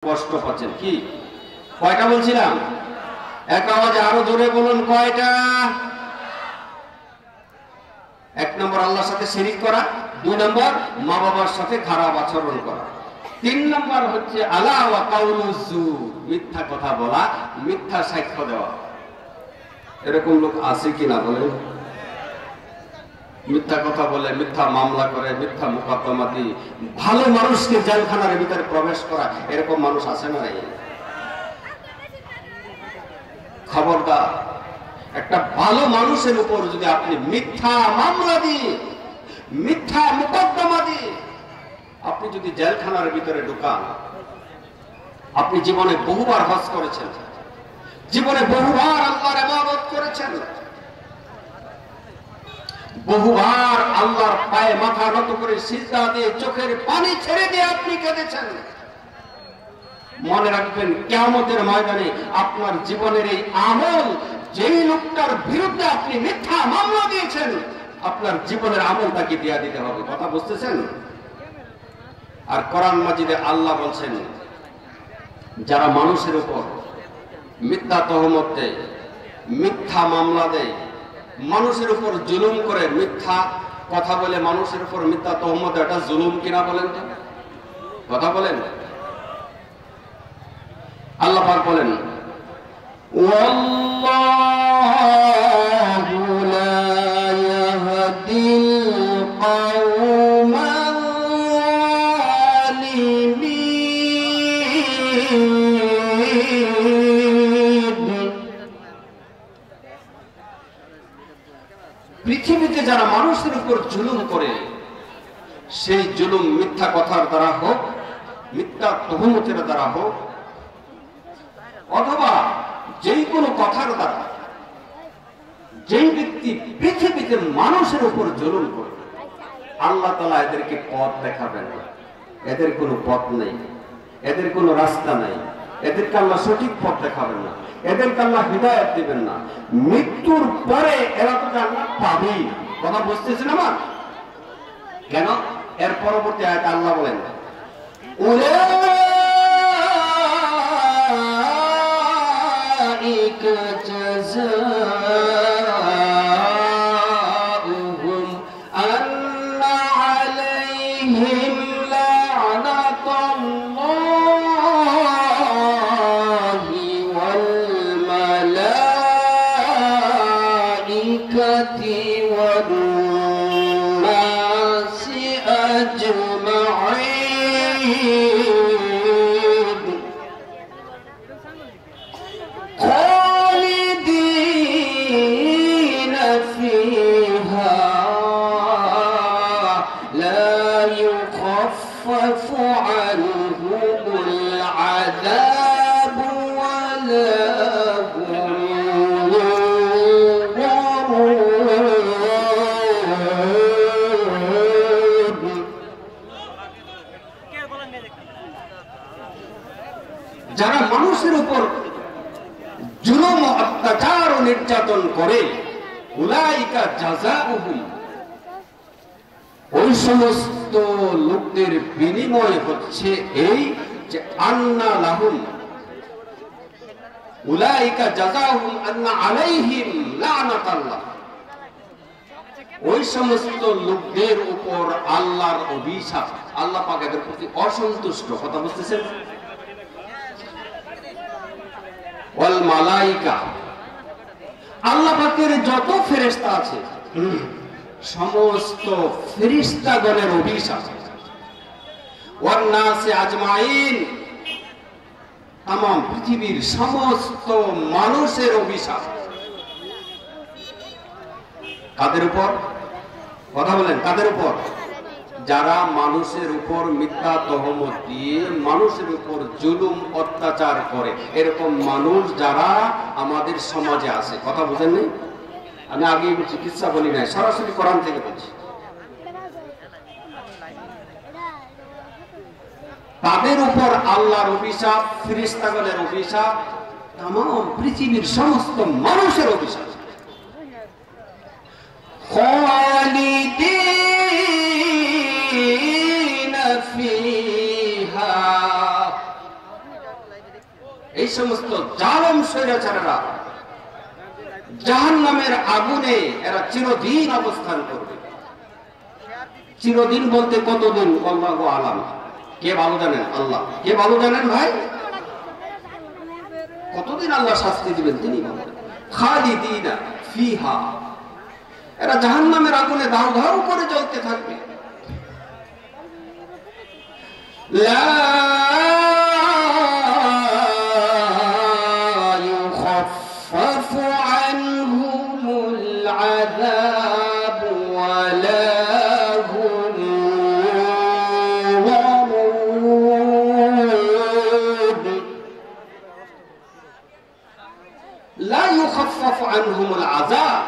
কষ্ট পাচ্ছেন কি কয়টা বলছিলাম এক আওয়াজে আরো জোরে বলুন কয়টা এক নম্বর আল্লাহর সাথে শিরিক করা দুই নম্বর মা বাবার সাথে খারাপ আচরণ করা তিন নম্বর হচ্ছে আলা ওয়া কাউলুজ জুর মিথ্যা কথা বলা মিথ্যা সাক্ষ্য দেওয়া এরকম লোক আছে কিনা বলেন মিথ্যা কথা বলে মিথ্যা মামলা করে মিথ্যা মোকদ্দমা দিয়ে ভালো মানুষকে জেলখানার ভিতরে প্রবেশ করা এরকম মানুষ আছে না নাই খবরদার একটা ভালো মানুষের উপর যদি আপনি মিথ্যা মামলা দিয়ে মিথ্যা মোকদ্দমা দিয়ে আপনি যদি জেলখানার ভিতরে ঢোকান আপনি জীবনে বহুবার হজ করেছেন জীবনে বহুবার আল্লাহর ইবাদত করেছেন বহুবার আল্লাহর পায়ে মাথা নত করে সিজদা দিয়ে চোখের পানি ছেড়ে দিয়ে আপনি কেঁদেছেন মনে রাখবেন কিয়ামতের ময়দানে আপনার জীবনের এই আমল যেই লোকটার বিরুদ্ধে আপনি মিথ্যা মামলা দিয়েছেন আপনার জীবনের আমলটাকে দিয়া দিতে হবে কথা বুঝতেছেন আর কোরআন মাজিদে আল্লাহ বলছেন যারা মানুষের উপর মিথ্যা তহমত দেয় মিথ্যা মামলা দেয় মানুষের উপর জুলুম করে মিথ্যা কথা বলে মানুষের উপর মিথ্যা তহমত এটা জুলুম কিনা বলেন তো কথা বলেন আল্লাহ পাক বলেন ওয়াল্লাহু লা ইয়াহদিল কওমান যালিমিন পৃথিবীতে যারা মানুষের উপর জুলুম করে সেই জুলুম মিথ্যা কথার দ্বারা হোক মিথ্যা তহমতের দ্বারা হোক অথবা যেই কোনো কথার দ্বারা যেই ব্যক্তি পৃথিবীতে মানুষের উপর জুলুম করে আল্লাহ তাআলা এদেরকে পথ দেখাবেন না এদের কোনো পথ নেই এদের কোনো রাস্তা নেই এদেরকে আল্লাহ সঠিক পথ দেখাবেন না এদেরকে আল্লাহ হিদায়াত দিবেন না মৃত্যুর পরে এরা তো জান্নাত পাবেই না কথা বুঝতেছেন আমার কেন এর পরবর্তী আয়াতে আল্লাহ বলেন উলাইকা জাযাউহুম আন্না আলাইহিম লা'নাতুল্লাহি ওয়াল মালাইকাতি ওয়ান নাসি আজমাঈন খালিদিনা ফিহা লা ইউখাফফাফু আনহুমুল আযাব ওয়া লা হুম যারা মানুষের উপর জুলুম অত্যাচার ও নির্যাতন করে উলাইকা জাযাউহুম ওই সমস্ত লোকদের বিনিময় হচ্ছে এই যে আন্না লাহুম উলাইকা জাযাউহুম আন্না আলাইহিম লা'নাতাল্লাহ ওই সমস্ত লোকদের উপর আল্লাহর অভিশাপ আল্লাহ পাক এদের প্রতি অসন্তুষ্ট কথা বুঝতেছেন ওয়াল মালাইকা আল্লাহ পাকের যত ফেরেশতা আছে সমস্ত ফেরেশতাগণের অভিশাপ ওয়ান নাসি আজমাইন तमाम পৃথিবীর সমস্ত মানুষের অভিশাপ কাদের উপর কথা বলেন কাদের উপর যারা মানুষের উপর মিথ্যা তহমত দিয়ে মানুষের উপর জুলুম অত্যাচার করে এরকম মানুষ যারা আমাদের সমাজে আছে কথা বুঝেন নাই আমি আগেই বলছি কিচ্ছা বলি নাই সরাসরি কোরআন থেকে বলছি তাদের উপর আল্লাহর অভিশাপ ফেরেশতাগণের অভিশাপ तमाम পৃথিবীর সমস্ত মানুষের অভিশাপ খালিদিন ফিহা এই সমস্ত জালেম স্বৈরাচারেরা জাহান্নামের আগুনে এরা চিরদিন অবস্থান করবে। চিরদিন বলতে কতদিন আল্লাহু আলাম, কে ভালো জানেন? আল্লাহ। কে ভালো জানেন ভাই? কতদিন আল্লাহ শাস্তি দিবেন তিনি ভালো। খালিদিনা ফিহা, এরা জাহান্নামের আগুনে দাউ দাউ করে জ্বলতে থাকবে। লা ইউখাফফাফু আনহুমুল আযাব ওয়া লা হুম ينظرون। লা ইউখাফফাফু আনহুমুল আযাব,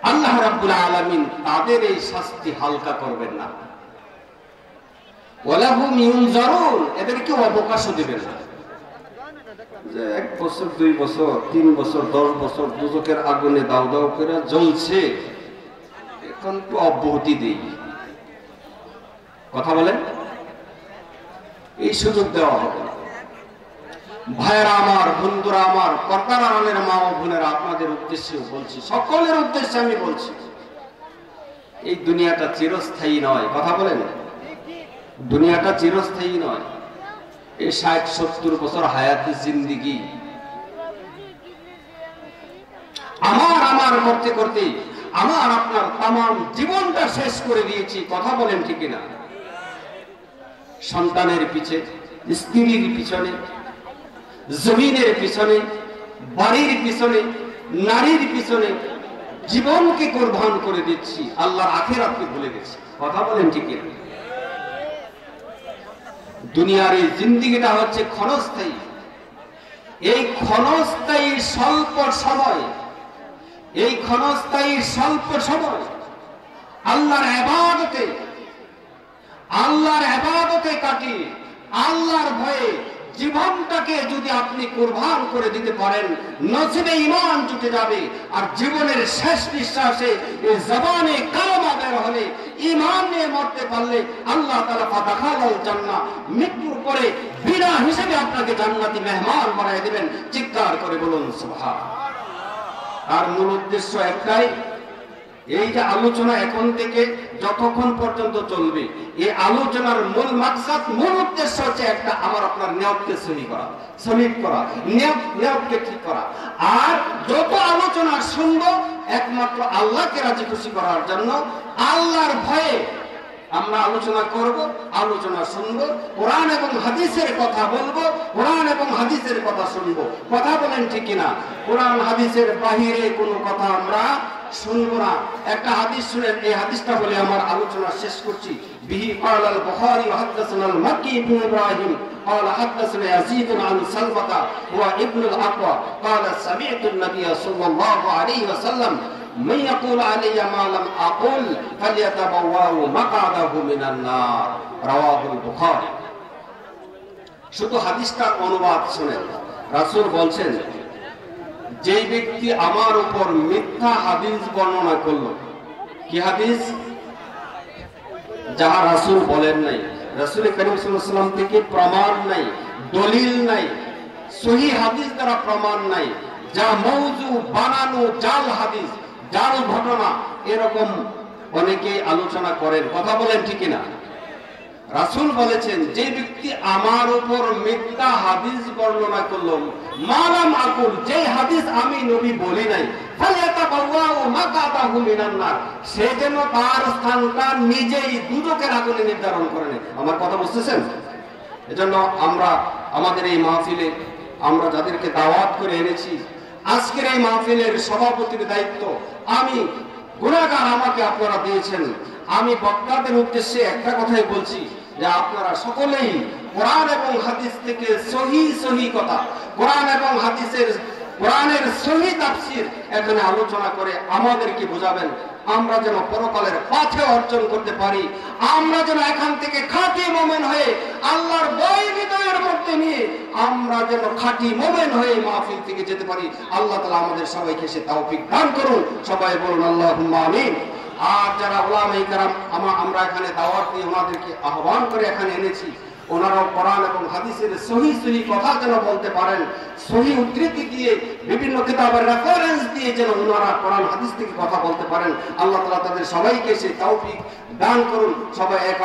আল্লাহ রাব্বুল আলামিন তাদের এই শাস্তি হালকা করবেন না। ওয়ালা হুম ইউনজারুন, এদেরকে অবকাশও দিবেন না যে 1 বছর 2 বছর 3 বছর 10 বছর দুজকের আগুনে দাউ দাউ করে জ্বলছে, এখন তো অব্যাহতি দেই। কথা বলেন, এই সুযোগ দেওয়া হবে না। ভাইরা আমার, বন্ধুরা আমার, পর্দার আড়ালের মা ও বোনেরা, আপনাদের উদ্দেশ্যে বলছি, সকলের উদ্দেশ্যে আমি বলছি, এই দুনিয়াটা চিরস্থায়ী নয়। কথা বলেন, দুনিয়াটা চিরস্থায়ী নয়। এই 60-70 বছর হায়াতে জিন্দেগি আমার করতে করতে আমার আপনার তামাম জীবনটা শেষ করে দিয়েছি। কথা বলেন ঠিক না? সন্তানের পিছে, স্ত্রীর পিছনে, জমিনের পিছনে, বাড়ির পিছনে, নারীর পিছনে জীবনকে কুরবান করে দিচ্ছি, আল্লাহর আখিরাতকে ভুলে গেছি। কথা বলেন ঠিক না? দুনিয়ার এই জিন্দেগিটা হচ্ছে ক্ষণস্থায়ী। এই ক্ষণস্থায়ী স্বল্প সময়, এই ক্ষণস্থায়ী স্বল্প সময় আল্লাহর ইবাদতে কাটিয়ে আল্লাহর ভয়ে জীবনটাকে যদি আপনি কুরবান করে দিতে পারেন, নসিবে ঈমান জুটে যাবে। আর জীবনের শেষ নিঃশ্বাসে এই জবানে কালেমা বের হলে, ঈমান নিয়ে মরতে পারলে আল্লাহ তাআলা ফাদাখালাল জান্নাহ, মৃত্যুর পরে বিনা হিসেবে আপনাকে জান্নাতি মেহমান বানিয়ে দিবেন। চিৎকার করে বলুন সুবহানাল্লাহ। তার মূল উদ্দেশ্য একটাই, এই যে আলোচনা এখন থেকে যতক্ষণ পর্যন্ত চলবে, এই আলোচনার মূল মাকসাদ, মূল উদ্দেশ্য হচ্ছে একটা, আমার আপনার নিয়তকে সলিড করা, নিয়তকে ঠিক করা। আর যত আলোচনা শুনবো একমাত্র আল্লাহকে রাজি খুশি করার জন্য, আল্লাহর ভয়ে আমরা আলোচনা করব, আলোচনা শুনবো, কোরআন এবং হাদিসের কথা বলবো, কোরআন এবং হাদিসের কথা শুনবো। কথা বলেন ঠিক কিনা? কোরআন হাদিসের বাহিরে কোনো কথা আমরা শুনবো না। একটা হাদিস শুনেন, এই হাদিসটা বলে আমার আলোচনা শেষ করছি। বিহি قال البخاري وحدثنا المكي بن ابراهيم قال حدثنا يزيد عن سلمة هو ابن الاقوى قال سمعت النبي صلى الله عليه وسلم من يقول علي ما لم اقل فليتبوأ مقعده من النار رواه البخاري। শুধু হাদিসটার অনুবাদ শুনেন। রাসূল বলছেন, যে ব্যক্তি আমার উপর মিথ্যা হাদিস বর্ণনা করলো, কি হাদিস? যাহা রাসূল বলেন নাই, রাসূল করিম সাল্লাল্লাহু আলাইহি ওয়াসাল্লাম থেকে প্রমাণ নাই, দলিল নাই, সহিহ হাদিস দ্বারা প্রমাণ নাই, যা মওযু, বানানো, জাল হাদিস, জাল ঘটনা, এরকম অনেকে আলোচনা করেন। কথা বলেন ঠিক না? রাসূল বলেছেন, যে ব্যক্তি আমার উপর মিথ্যা হাদিস বর্ণনা করলো, মালাম আকুল, যে হাদিস আমি নবী বলি নাই, ফালিয়াতাবাওয়াউ মাকাদাহু মিনান নার, সে যেন তার স্থানটা নিজেই দুজকের আগুনে নির্ধারণ করে নেয়। আমার কথা বুঝতেছেন? এজন্য আমরা আমাদের এই মাহফিলে আমরা যাদেরকে দাওয়াত করে এনেছি, আজকের এই মাহফিলের সভাপতির দায়িত্ব আমি, গুনাহগার আমাকে আপনারা দিয়েছেন। আমি বক্তাদের উদ্দেশ্যে একটা কথাই বলছি, যে আপনারা সকলেই কোরআন এবং হাদিস থেকে সহি কথা, কোরআন এবং কোরআনের সহি তাফসীর এখানে আলোচনা করে আমাদেরকে বোঝাবেন। আমরা যেন পরকালের পথে অর্জন করতে পারি, আমরা যেন এখান থেকে খাঁটি মুমিন হয়ে আল্লাহর ভয় হৃদয়ের মধ্যে নিয়ে আমরা যেন খাঁটি মুমিন হয়ে মাহফিল থেকে যেতে পারি। আল্লাহ তাআলা আমাদের সবাইকে সে তৌফিক দান করুন। সবাই বলুন আল্লাহুম্মা আমিন। আর যারা উলামায়ে কেরাম আমরা এখানে দাওয়াত দিয়ে ওনাদেরকে আহ্বান করে এখানে এনেছি, ওনারাও কোরআন এবং হাদিসের সহি সহি কথা যেন বলতে পারেন, সহি উদ্ধৃতি দিয়ে বিভিন্ন কিতাবের রেফারেন্স দিয়ে যেন ওনারা কোরআন হাদিস থেকে কথা বলতে পারেন। আল্লাহ তাআলা তাদের সবাইকে সেই তৌফিক দান করুন। সবাই এক